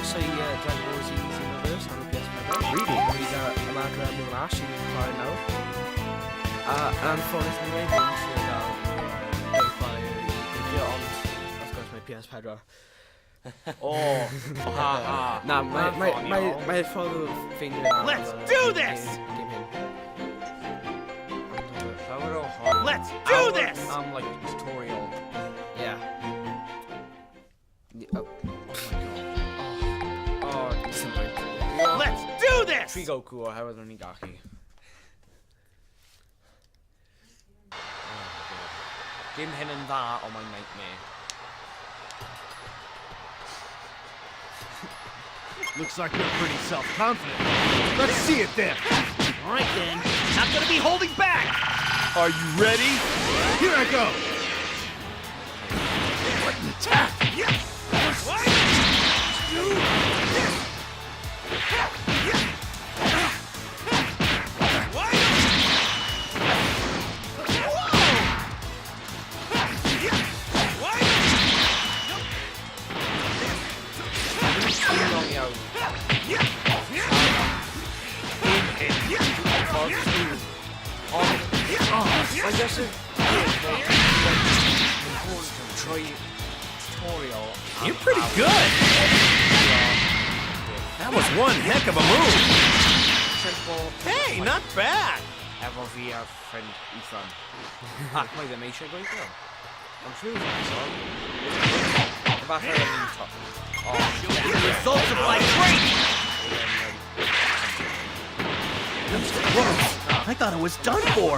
croeso i Dragon Ball Z Xenoverse ar y PS4. Really? Yma gyda Mulash i'n chwarae nawr. Yn anffodus ni wedi yn trio gael chwarae i fideo, ond wrth gwrs mae PS4. Na, mae'r ffordd o ffeindio yn Let's do this! Dim hyn. Let's do this! Like tutorial. Yeah. Oh my god. Let's do this! Trigoku or however many Gaki. Dim hyn yn dda o my nightmare. Looks like you're pretty self-confident. Let's see it then. All right then. Not gonna be holding back. Are you ready? Here I go. What an attack! What? I guess tutorial. You're pretty good. That was one heck of a move. Simple. Hey, not bad. Efo fi a friend Ethan. Ac mae ddim eisiau gweithio. Ond trwy sorry. Falle yn un top. The results of my training. Whoa, I thought it was done for.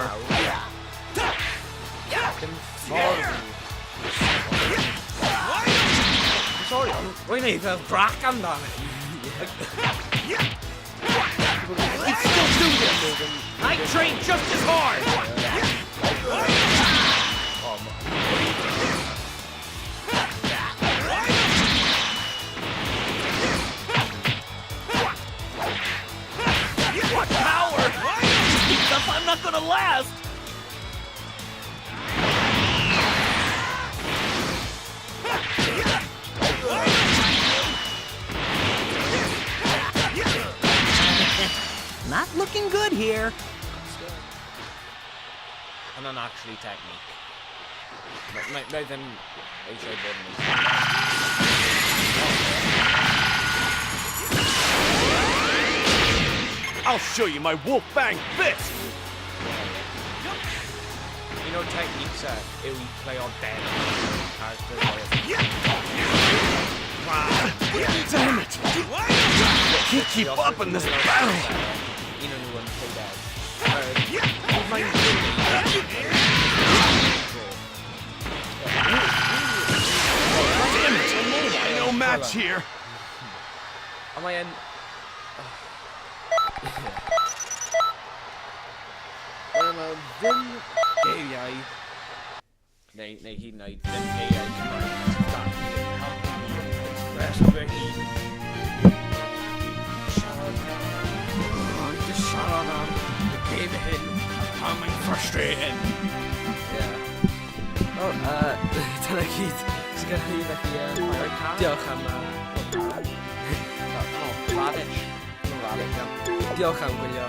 Sorry, rwy'n ei fel brac amdano. Let's still do this. I train just as hard. What power? Stuff I'm not gonna last. Not looking good here. And then actually technique. Mae ddim eisiau bod yn I'll show you my Wolfbang fist. You know techniques yw I play on dead characters. Damn it! Can't keep up in this battle. You know when play dead. Damn it! No match here. Am I in? Mae ddim geiriau neu hyd yn oed ddim geiriau Cymraeg express fy hun siarad am y gêm hyn pan mae'n frustrating. Dyna gyd sy'n gyda chi felly diolch am Radish. diolch am gwylio.